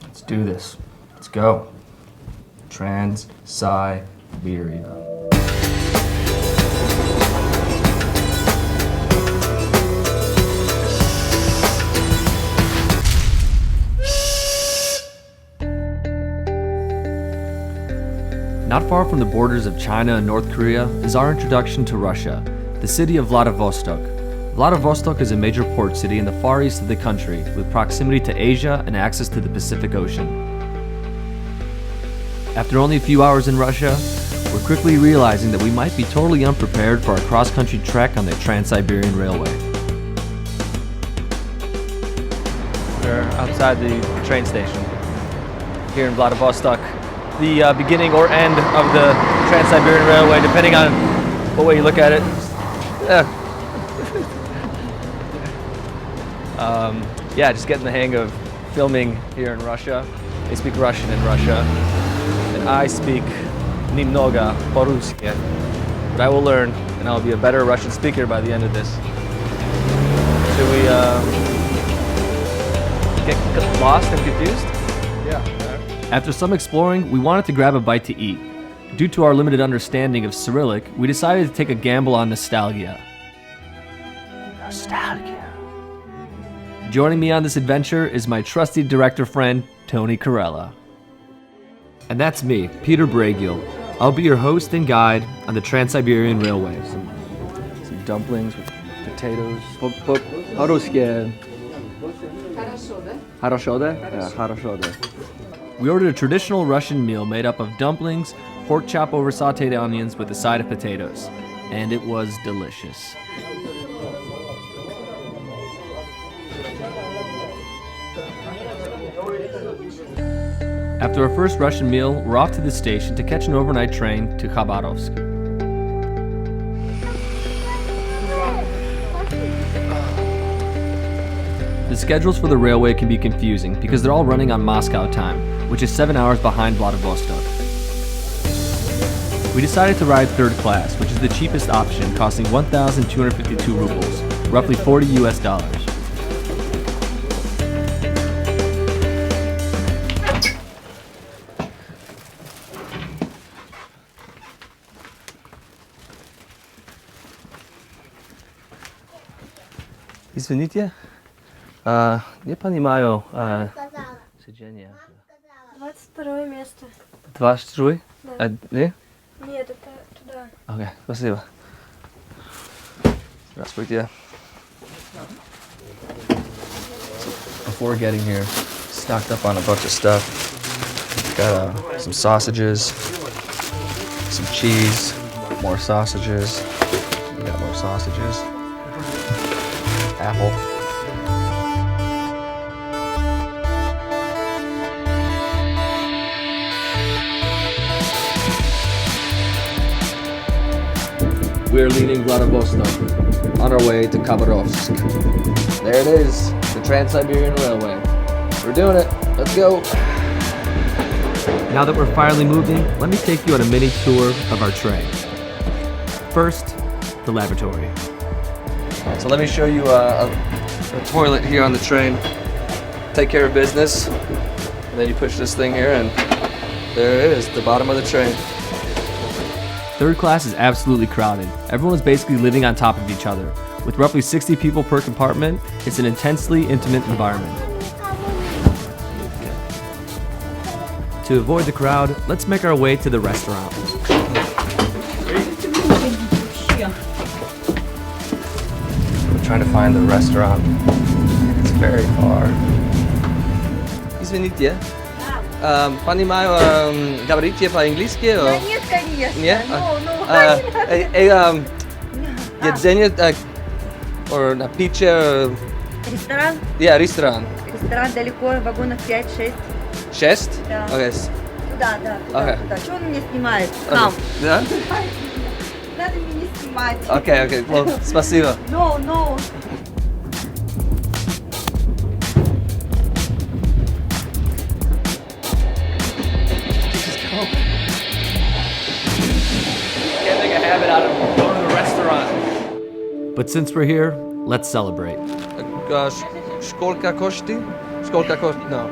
Let's do this. Let's go. Trans-Siberian. Not far from the borders of China and North Korea is our introduction to Russia, the city of Vladivostok. Vladivostok is a major port city in the far east of the country, with proximity to Asia and access to the Pacific Ocean. After only a few hours in Russia, we're quickly realizing that we might be totally unprepared for our cross-country trek on the Trans-Siberian Railway. We're outside the train station here in Vladivostok, the beginning or end of the Trans-Siberian Railway, depending on what way you look at it. Yeah, just getting the hang of filming here in Russia. They speak Russian in Russia, and I speak немного по-русски. But I will learn, and I'll be a better Russian speaker by the end of this. Should we get lost and confused? Yeah. After some exploring, we wanted to grab a bite to eat. Due to our limited understanding of Cyrillic, we decided to take a gamble on nostalgia. Nostalgia. Joining me on this adventure is my trusty director friend, Tony Carella. And that's me, Peter Bragiel. I'll be your host and guide on the Trans-Siberian Railway. Some dumplings with potatoes. По-русски. Хорошо, да? Yeah, хорошо, да. We ordered a traditional Russian meal made up of dumplings, pork chop over sauteed onions with a side of potatoes. And it was delicious. After our first Russian meal, we're off to the station to catch an overnight train to Khabarovsk. The schedules for the railway can be confusing because they're all running on Moscow time, which is 7 hours behind Vladivostok. We decided to ride third class, which is the cheapest option, costing 1,252 rubles, roughly $40 US. Извините, не понимаю сиденье. 22 место. 22? Да. Не? Нет, это туда. Окей, спасибо. Здравствуйте. Before getting here, stocked up on a bunch of stuff. Got some sausages, some cheese, more sausages. We got more sausages. Apple. We are leaving Vladivostok on our way to Khabarovsk. There it is, the Trans-Siberian Railway. We're doing it. Let's go. Now that we're finally moving, let me take you on a mini tour of our train. First, the lavatory. So let me show you a toilet here on the train. Take care of business. And then you push this thing here and there it is, the bottom of the train. Third class is absolutely crowded. Everyone is basically living on top of each other. With roughly 60 people per compartment, it's an intensely intimate environment. To avoid the crowd, let's make our way to the restaurant. Trying to find the restaurant. It's very far. Извините. Понимаю, говорите по-английски? Нет, конечно. Нет? Jedzenie, or напитие. Ресторан? Yeah, ресторан. Ресторан далеко, вагонов 5-6. 6? Да. Okay. Туда, да, туда, Okay. туда. Чего он меня снимает? Хам. Да? Надо меня снимать. Okay, well, спасибо. No. Can't make a habit out of going to the restaurant. But since we're here, let's celebrate. Сколько кошти? No.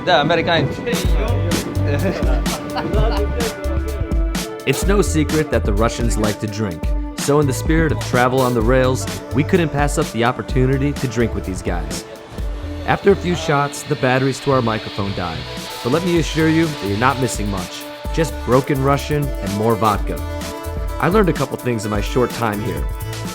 Да, американец. It's no secret that the Russians like to drink. So in the spirit of travel on the rails, we couldn't pass up the opportunity to drink with these guys. After a few shots, the batteries to our microphone died. But let me assure you that you're not missing much. Just broken Russian and more vodka. I learned a couple things in my short time here.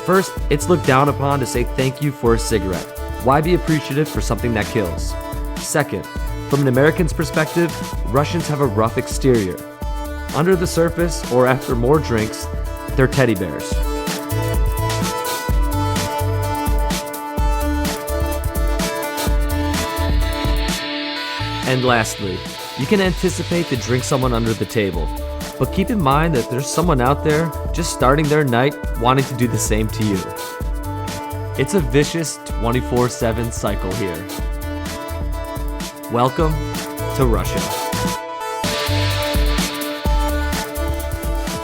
First, it's looked down upon to say thank you for a cigarette. Why be appreciative for something that kills? Second, from an American's perspective, Russians have a rough exterior. Under the surface, or after more drinks, they're teddy bears. And lastly, you can anticipate to drink someone under the table, but keep in mind that there's someone out there just starting their night wanting to do the same to you. It's a vicious 24/7 cycle here. Welcome to Russia.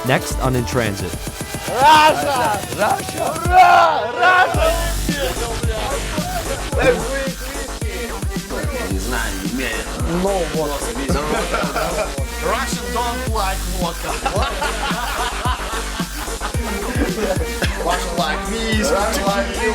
Next on In Transit. Russian don't like vodka. Russian like me, Russian like me,